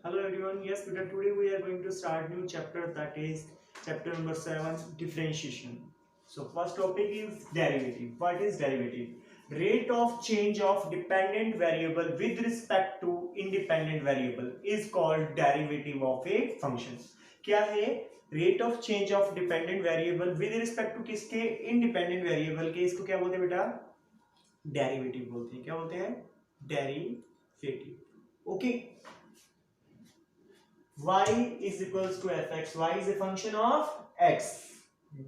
Hello everyone. Yes, today we are going to start new chapter, that is chapter number 7, differentiation. So first topic is derivative. What is derivative? Rate of change of dependent variable with respect to independent variable is called derivative of a function. क्या है? Rate of change of dependent variable with respect to किसके? Independent variable के. इसको क्या बोलते हैं बेटा? Derivative बोलते हैं. क्या बोलते हैं? Derivative. Okay. Y is equals to fx. Y is a function of x.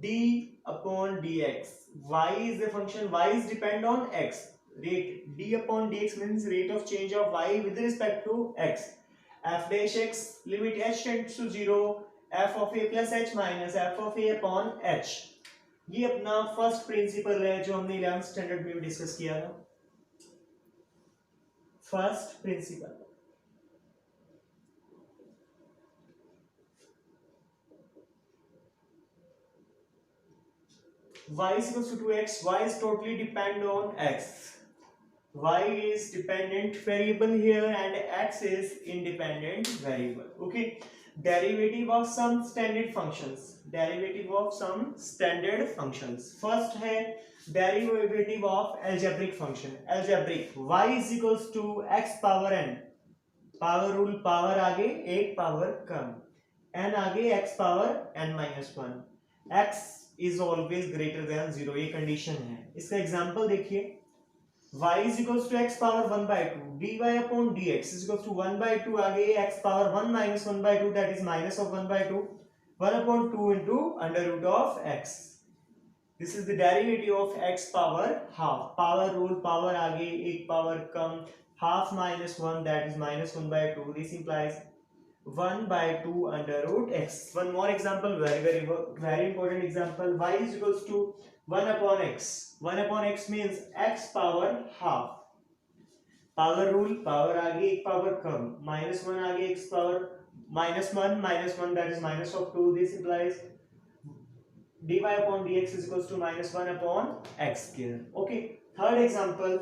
D upon dx. Y is a function. Y is depend on x. Rate d upon dx means rate of change of y with respect to x. F dash x limit h tends to 0. F of a plus h minus f of a upon h. ये अपना first principle है जो हमने 11th standard में भी discuss किया था. First principle. Y is equals to 2x. Y is totally depend on x. Y is dependent variable here and x is independent variable. Okay. Derivative of some standard functions. Derivative of some standard functions. First है derivative of algebraic function. Algebraic. Y is equals to x power n. Power rule, power आगे एक power कम, n आगे x power n minus one. x is always greater than zero, ये condition है. इसका example देखिए. y is equals to x power 1 by 2 dy upon dx is equals to 1 by 2 आगे x power 1 minus 1 by 2 that is minus of 1 by 2 1 upon 2 into under root of x. This is the derivative of x power half. Power rule, power आगे एक power come, half minus 1 that is minus 1 by 2. This implies 1 by 2 under root x. One more example, very important example. Y is equals to 1 upon x. 1 upon x means x power half. Power rule, power आगे एक power कम, minus 1 आगे x power minus 1 that is minus of 2. This implies dy upon dx is equals to minus 1 upon x square. Okay. Third example.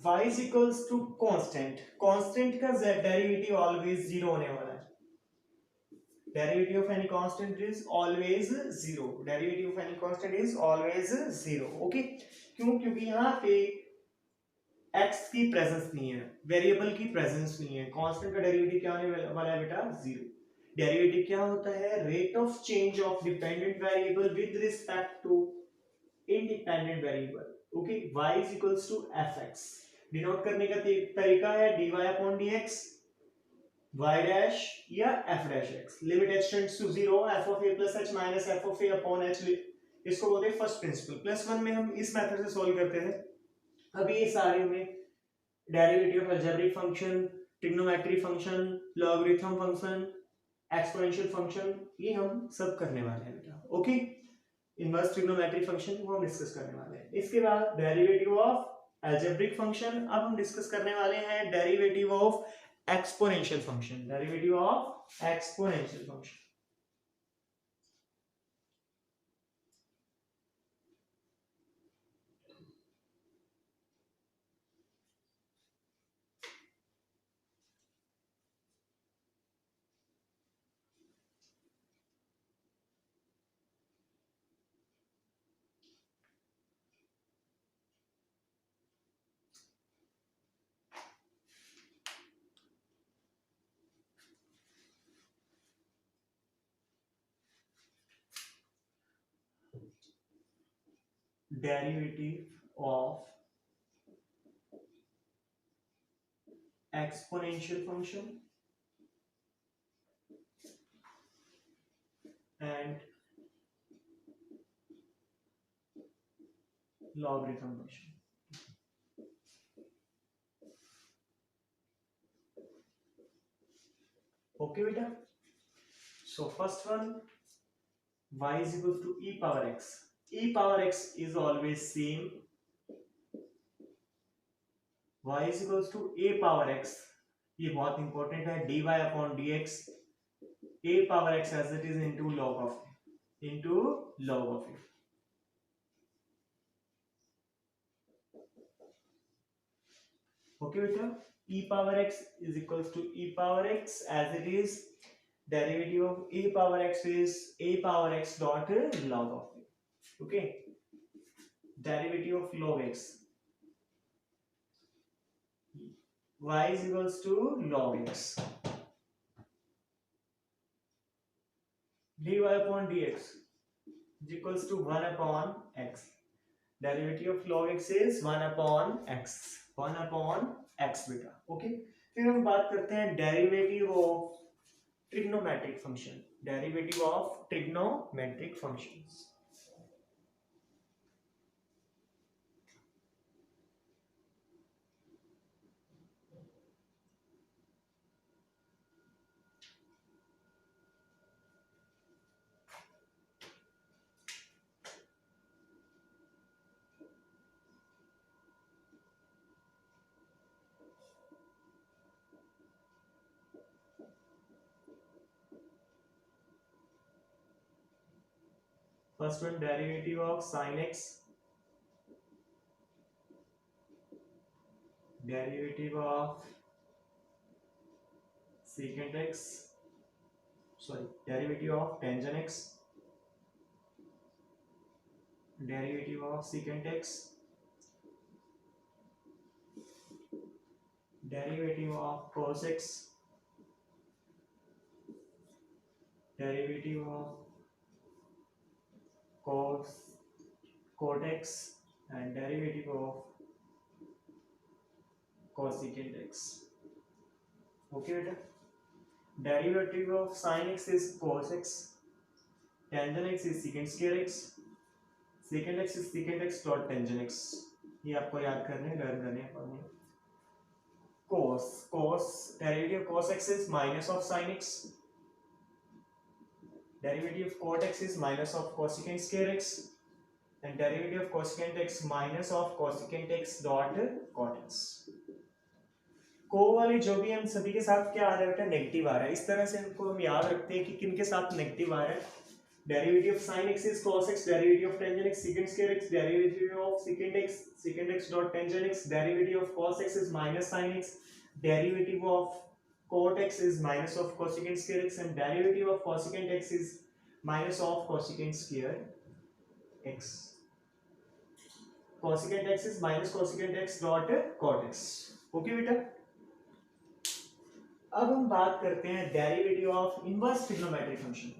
y is equals to constant. Constant का derivative always zero होने वाला है. Derivative of any constant is always zero. Derivative of any constant is always zero. Okay. क्यों? क्योंकि यहाँ पे x की presence नहीं है, वेरिएबल की प्रेजेंस नहीं है. कांस्टेंट का डेरिवेटिव क्या होने वाला है बेटा? जीरो. डेरिवेटिव क्या होता है? Rate of change of dependent variable with respect to independent variable. Okay. y is equals to fx. Denote करने का तरीका है dy upon dx, y dash या f dash x. Limit h tends to 0, f of a plus h minus f of a upon h. इसको बोलते हैं first principle. Plus one में हम इस मेथड से सॉल्व करते हैं. अभी ये सारे में derivative of algebraic function, trigonometry function, logarithm function, exponential function, ये हम सब करने वाले हैं बेटा. ओके. इनवर्स ट्रिग्नोमेट्री फंक्शन वो हम डिस्कस करने वाले हैं. इसके बाद डेरिवेटिव ऑफ अलजेब्रिक फंक्शन. अब हम डिस्कस करने वाले हैं derivative of exponential function. Derivative of exponential function. Derivative of exponential function and logarithm function. Okay beta. So first one, y is equal to e power x. E power x is always same. Y is equals to a power x. ये बहुत important है. dy upon dx, a power x as it is into log of a. Okay beta, e power x is equals to e power x as it is. Derivative of a power x is a power x dot log of it. Okay, derivative of log x, y is equals to log x, dy upon dx is equals to 1 upon x. Derivative of log x is 1 upon x, 1 upon x beta. Okay, फिर हम बात करते हैं derivative of trigonometric function, derivative of trigonometric functions. First one, derivative of sin x, derivative of secant x, sorry, derivative of tangent x, derivative of secant x, derivative of cos x, derivative of cot x, and derivative of cosecant x. Okay beta, derivative of sin x is cos x, tangent x is secant square x, secant x is secant x dot tangent x. ये आपको याद करने learn करने हैं formula. cos derivative of cos x is minus of sin x, derivative of cot x is minus of cosecant square x, and derivative of cosecant x minus of cosecant x dot cot x. को वाले जो भी हम सभी के साथ क्या आ रहा है बेटा, नेगेटिव आ रहा है. इस तरह से इनको हम याद रखते हैं कि किन के साथ नेगेटिव आ रहा है. Derivative of sin x is cos x, derivative of tangent x secant square x, derivative of secant x dot tangent x, derivative of cos x is minus sin x, derivative of cot x is minus of cosecant square x, and derivative of cosecant x is minus of cosecant square x. cosecant x is minus cosecant x dot cot x. Okay बेटा, अब हम बात करते हैं derivative of inverse trigonometric function.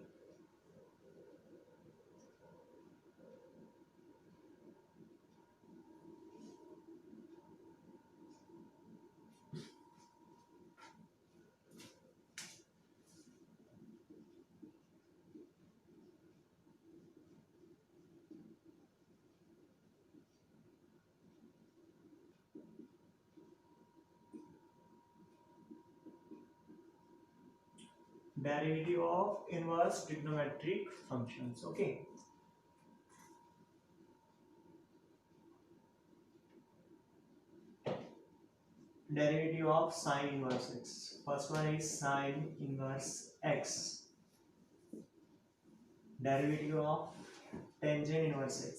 Derivative of inverse trigonometric functions. Okay, derivative of sine inverse x. First one is sine inverse x, derivative of tangent inverse x,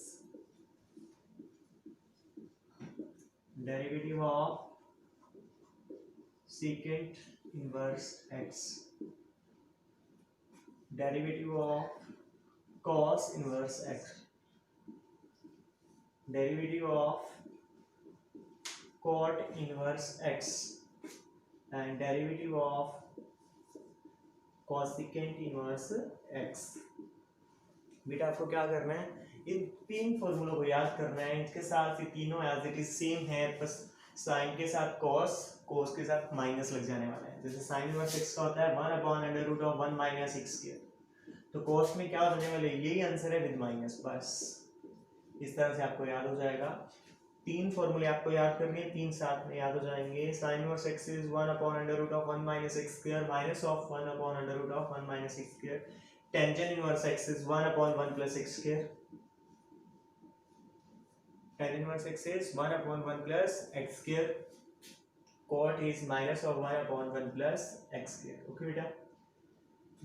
derivative of secant inverse x, derivative of cos inverse x, derivative of cot inverse x, and derivative of cosecant inverse x. बेटा आपको क्या करना है, इन तीन फॉर्मूलों को याद करना है. इनके साथ ये तीनों एज इट इज सेम है, बस साइन के साथ cos, cos के साथ माइनस लग जाने वाला है. जैसे साइन इनवर्स x का होता है 1 upon under root of 1 minus x square, तो cos में क्या होने वाला है, यही आंसर है विद माइनस. बस इस तरह से आपको याद हो जाएगा. तीन फॉर्मूले आपको याद करने हैं, तीन साथ में याद हो जाएंगे. Sine inverse x is 1 upon under root of 1 minus x square minus of 1 upon under root of 1 minus x square. Tangent inverse x is 1 upon 1 plus x square. Tan inverse x is 1 upon 1 plus x square. Cot is minus of 1 upon 1 plus x square. Okay बेटा.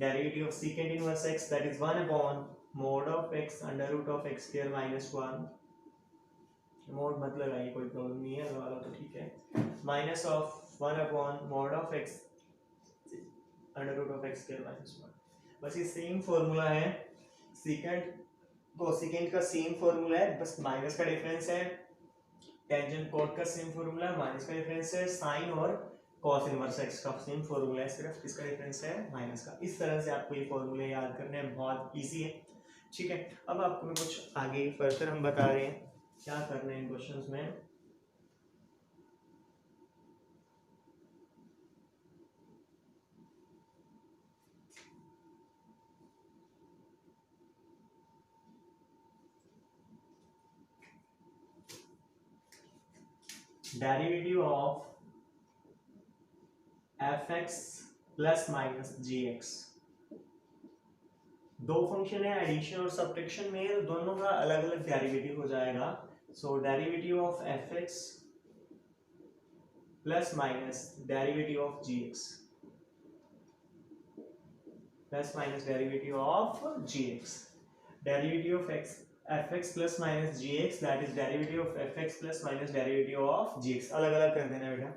Derivative of secant inverse x, that is 1 upon mod of x under root of x square minus 1 mode मत लगाइए, कोई problem नहीं है, वाला तो ठीक है। Minus of 1 upon mod of x under root of x square minus 1। बस ये सेम फॉर्मूला है, सीकेंट कोसिकेंट का सेम फॉर्मूला है, बस माइनस का डिफरेंस है। टेंजेंट कोट का सेम फॉर्मूला है, माइनस का डिफरेंस है। साइन और कॉस इनवर्स एक्स का सेम फॉर्मूला है, सिर्फ इसका डिफरेंस है माइनस का। इस तरह से आपको ये फॉर्मूले याद करने हैं, बहुत इजी है, ठीक है। अब आपको मैं कुछ आगे फर्दर हम बता रहे हैं क्या करना है इन क्वेश्चंस में। Derivative of fx plus minus gx। दो फंक्शन है, एडिशन और सब्ट्रैक्शन में दोनों का अलग अलग डेरिवेटिव हो जाएगा। So derivative of fx plus minus derivative of gx plus minus derivative of gx। Derivative of fx plus minus gx, that is derivative of fx plus minus derivative of gx। अलग अलग कर देना बेटा।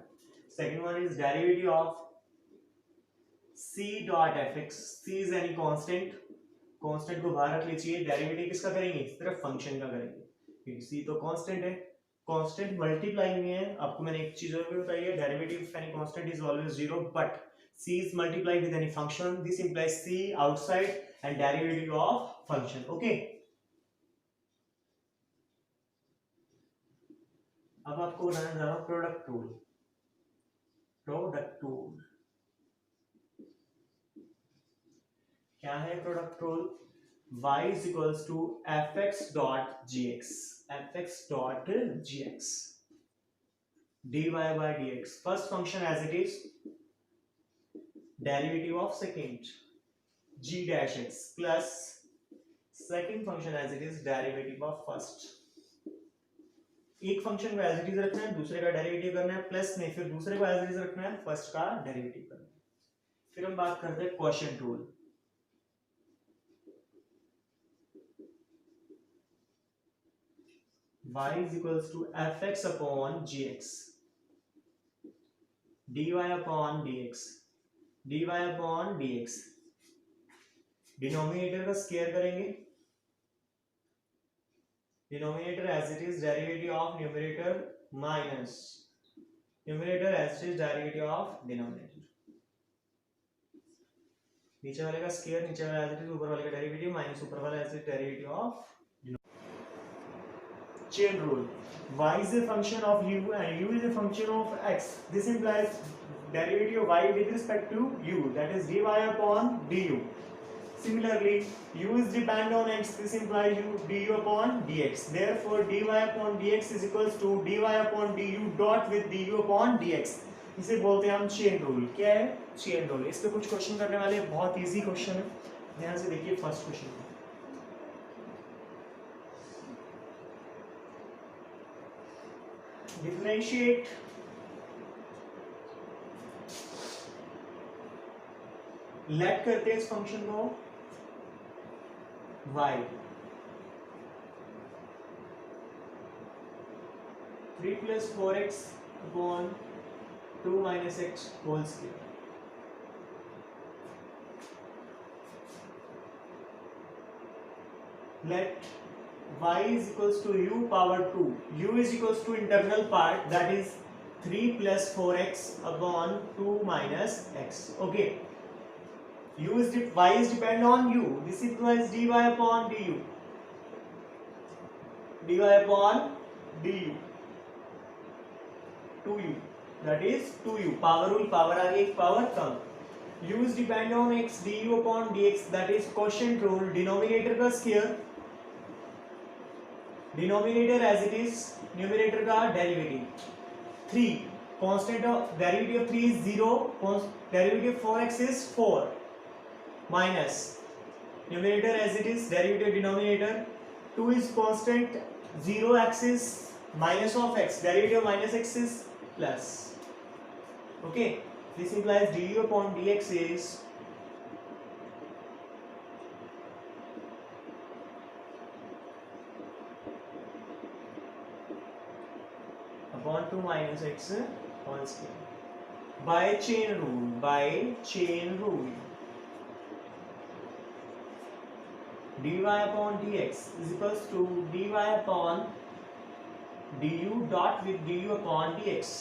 Second one is derivative of c dot fx। c is any constant, constant को बाहर रख लीजिए। Derivative किसका करेंगे, सिर्फ फंक्शन का करेंगे, क्योंकि c तो कांस्टेंट है। कांस्टेंट मल्टीप्लाई में है, आपको मैंने एक चीज और भी बताई है, derivative of any constant is always 0 but c is multiplied with any function, this implies c outside and derivative of function, okay। अब आपको बनाना जा रहा हूं प्रोडक्ट रूल। प्रोडक्ट रूल क्या है? Product rule y is equals to fx dot gx, fx dot gx dy by dx, first function as it is, derivative of second g dash x plus second function as it is, derivative of first। एक function को as it is रखना है, दूसरे का derivative करना है, plus में फिर दूसरे को एज इट इज रखना है, फर्स्ट का डेरिवेटिव करना है। फिर हम बात करते हैं quotient rule. y is equals to fx upon gx dy upon dx dy upon dx। Denominator का स्क्वायर करेंगे, denominator as it is derivative of numerator minus numerator as it is derivative of denominator. नीचे वाले का square, नीचे वाला as it is, ऊपर वाले का डेरिवेटिव माइनस ऊपर वाला as it is derivative of. Chain rule, y is a function of u and u is a function of x, this implies derivative of y with respect to u, that is dy upon du। Similarly, u is dependent on x, this implies u du upon dx, therefore dy upon dx is equals to dy upon du dot with du upon dx। इसे बोलते हैं हम chain rule. क्या है? Chain rule. इस पे कुछ question करने वाले, बहुत इजी क्वेश्चन है, ध्यान से देखिए। फर्स्ट क्वेश्चन, डिफरेंशिएट लेट करते हैं इस फंक्शन को y 3 plus 4x upon 2 minus x whole square। let y is equals to u power 2, u is equals to internal part, that is 3 plus 4x upon 2 minus x, okay। y is dependent on u, this implies dy upon du, dy upon du 2u, that is 2u, power rule, power आ गई, power come. u is dependent on x, du upon dx, that is quotient rule, denominator का square, denominator as it is, numerator का derivative 3, constant of derivative of 3 is 0, derivative 4x is 4 minus numerator as it is, derivative denominator 2 is constant, 0x is minus of x, derivative minus x is plus, okay. This implies du upon dx इज upon 2 minus x whole square by chain rule dy upon dx is equals to dy upon du dot with du upon dx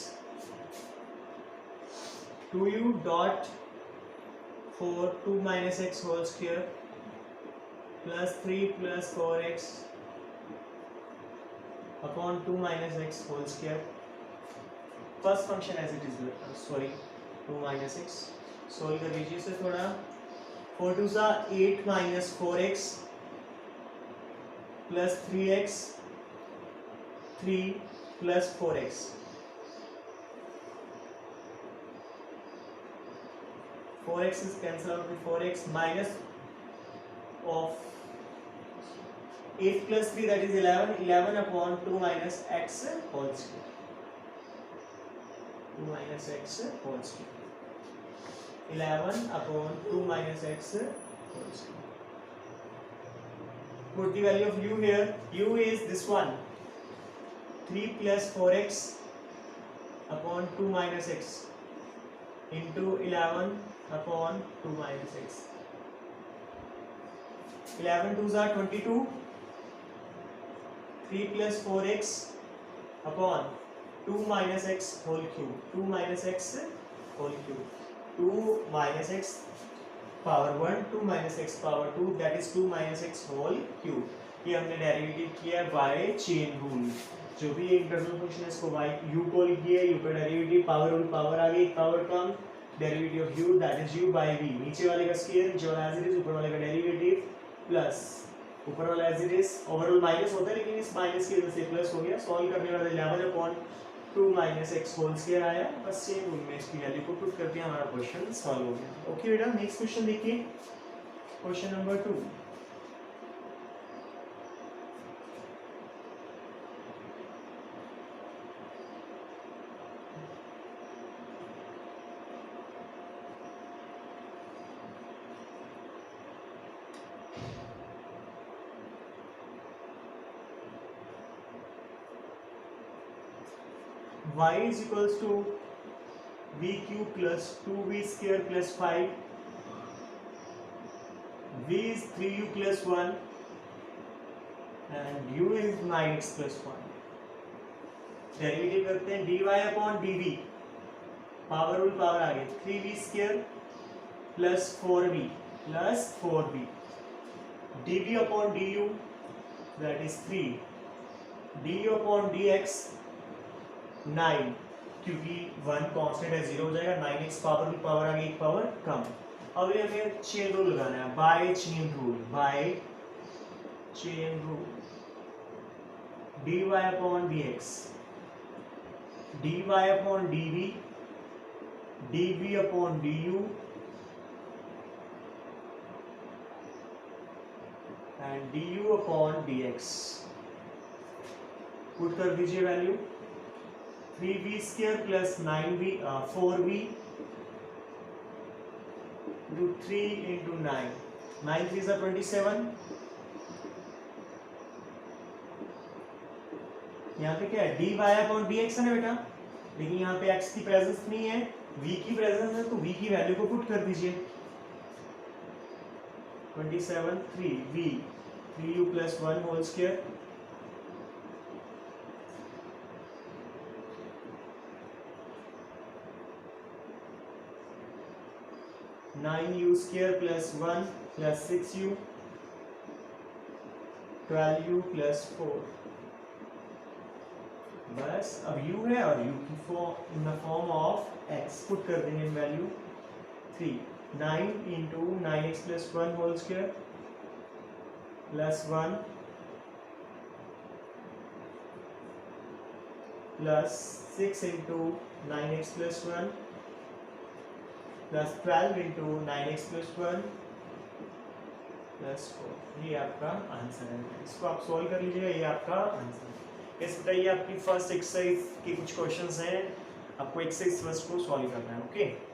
2u dot 2 minus x whole square plus 3 plus 4x upon 2 minus x whole square. First function as it is, 2 minus x solve कर लीजिए इसे थोड़ा. 4 2 सा 8 minus 4x plus 3x 3 plus 4x 4x is cancelled out with 4x minus of 8 plus 3 that is 11 upon 2 minus x whole square 2 minus x whole square 11 upon 2 minus x whole square. Put the value of u here. U is this one 3 plus 4x upon 2 minus x into 11 upon 2 minus x. 11 2s are 22. 3 plus 4x upon 2 minus x whole cube. 2 minus x whole cube. 2 minus x power 1 2 minus x power 2 that is 2 minus x whole cube. ये हमने derivative किया bye chain rule. जो भी interval function है इसको by u call किया, u का derivative power rule power आ गई, पावर कम derivative of u that is u by v. नीचे वाले का स्क्वायर जो एज इट इज, ऊपर वाले का डेरिवेटिव प्लस ऊपर वाला as it is. Overall minus होता है लेकिन इस माइनस की वजह से प्लस हो गया. सॉल्व करने वाला 11 upon 2 minus x whole square आया. बस सेम रूल में इसकी वैल्यू को पुट करते हैं, हमारा क्वेश्चन सॉल्व हो गया. ओके बेटा, नेक्स्ट क्वेश्चन देखिए, question number 2. y is equals to v cube plus 2v square plus 5. v is 3u plus 1 and u is 9x plus 1. Derivative करते हैं. dy upon dv power rule power आ गई 3v square plus 4v plus 4v. dv upon du that is 3. du upon dx 9 क्योंकि 1 constant है 0 हो जाएगा. 9x power आ गई, एक पावर कम. अब ये हमें चेन रूल लगाना है. By chain rule dy upon dx dy upon dv dv upon du and du upon dx. Put कर दीजिए value. 3v square plus 9v 4v into 3 into 9. 9 3s are 27. यहाँ पे क्या है? dy अपॉन dx है ना बेटा, लेकिन यहाँ पे x की प्रेजेंस नहीं है, v की प्रेजेंस है, तो v की वैल्यू को पुट कर दीजिए. 27 3v 3u plus 1 whole square 9u square plus 1 plus 6u 12u plus 4. बस अब u है और u की form in the form of x put कर देंगे value. 3 9 into 9x plus 1 whole square plus 1 plus 6 into 9x plus 1 plus 12 into 9x plus 1 plus 4. ये आपका answer है. इसको आप सॉल्व कर लीजिएगा, ये आपका आंसर है. इस तरह ये आपकी फर्स्ट एक्सरसाइज के कुछ क्वेश्चंस हैं, आपको एक्सरसाइज फर्स्ट को सॉल्व करना है. ओके.